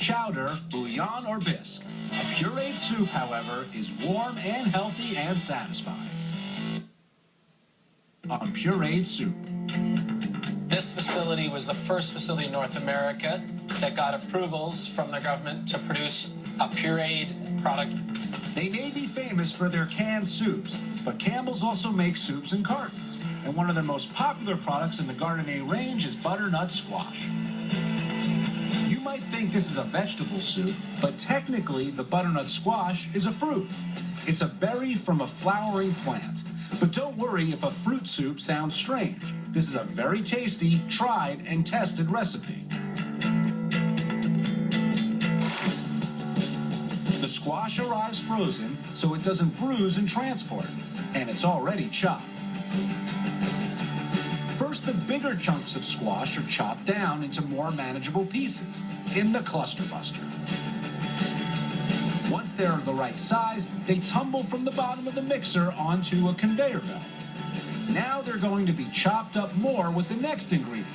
chowder, bouillon, or bisque. A pureed soup, however, is warm and healthy and satisfying. On pureed soup. This facility was the first facility in North America that got approvals from the government to produce a pureed product. They may be famous for their canned soups, but Campbell's also makes soups in cartons. And one of their most popular products in the Gardener range is butternut squash. You might think this is a vegetable soup, but technically the butternut squash is a fruit. It's a berry from a flowering plant. But don't worry if a fruit soup sounds strange. This is a very tasty, tried, and tested recipe. The squash arrives frozen, so it doesn't bruise in transport, and it's already chopped. First, the bigger chunks of squash are chopped down into more manageable pieces in the cluster buster. Once they're the right size, they tumble from the bottom of the mixer onto a conveyor belt. Now they're going to be chopped up more with the next ingredient.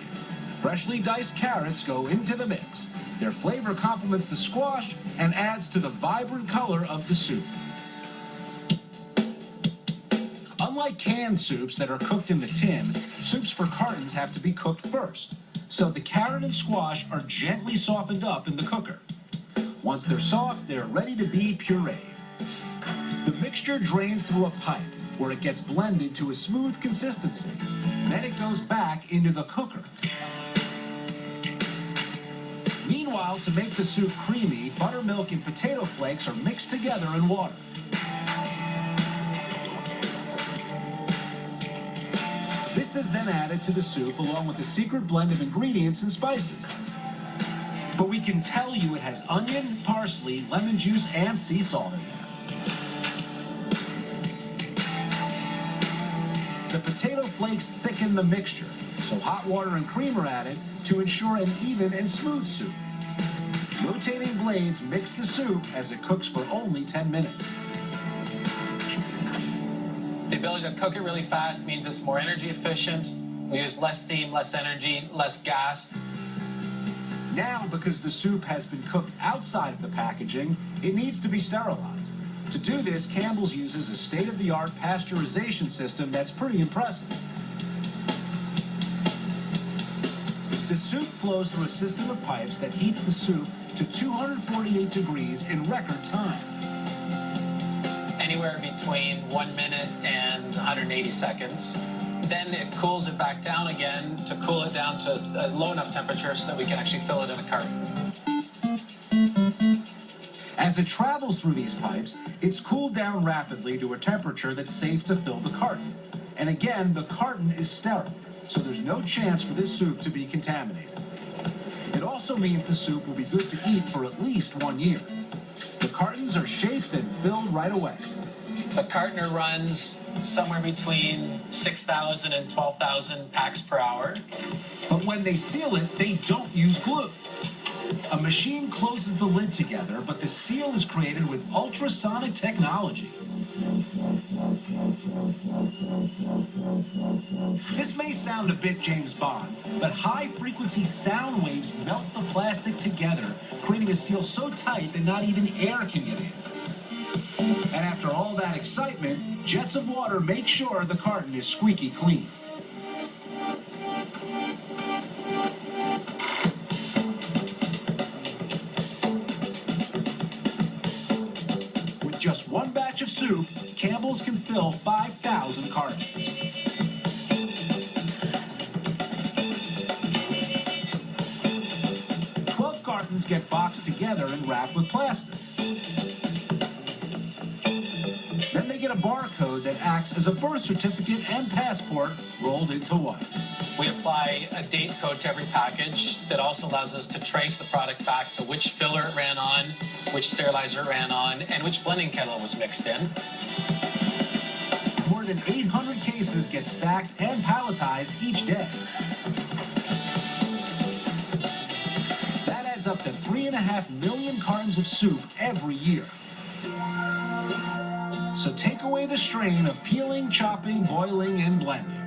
Freshly diced carrots go into the mix. Their flavor complements the squash and adds to the vibrant color of the soup. Unlike canned soups that are cooked in the tin, soups for cartons have to be cooked first. So the carrot and squash are gently softened up in the cooker. Once they're soft, they're ready to be pureed. The mixture drains through a pipe where it gets blended to a smooth consistency. Then it goes back into the cooker. Meanwhile, to make the soup creamy, buttermilk and potato flakes are mixed together in water. This is then added to the soup along with a secret blend of ingredients and spices. But we can tell you it has onion, parsley, lemon juice, and sea salt in there. The potato flakes thicken the mixture, so hot water and cream are added to ensure an even and smooth soup. Rotating blades mix the soup as it cooks for only 10 minutes. The ability to cook it really fast means it's more energy efficient. We use less steam, less energy, less gas. Now, because the soup has been cooked outside of the packaging, it needs to be sterilized. To do this, Campbell's uses a state-of-the-art pasteurization system that's pretty impressive. The soup flows through a system of pipes that heats the soup to 248 degrees in record time. Anywhere between 1 minute and 180 seconds. Then it cools it back down again to cool it down to a low enough temperature so that we can actually fill it in a carton. As it travels through these pipes, it's cooled down rapidly to a temperature that's safe to fill the carton. And again, the carton is sterile, so there's no chance for this soup to be contaminated. It also means the soup will be good to eat for at least 1 year. The cartons are shaped and filled right away. The cartoner runs somewhere between 6,000 and 12,000 packs per hour. But when they seal it, they don't use glue. A machine closes the lid together, but the seal is created with ultrasonic technology. This may sound a bit James Bond, but high-frequency sound waves melt the plastic together, creating a seal so tight that not even air can get in. And after all that excitement, jets of water make sure the carton is squeaky clean. With just one batch of soup, Campbell's can fill 5,000 cartons. Cartons get boxed together and wrapped with plastic. Then they get a barcode that acts as a birth certificate and passport rolled into one. We apply a date code to every package that also allows us to trace the product back to which filler it ran on, which sterilizer it ran on, and which blending kettle it was mixed in. More than 800 cases get stacked and palletized each day. Up to 3.5 million cartons of soup every year. So take away the strain of peeling, chopping, boiling, and blending.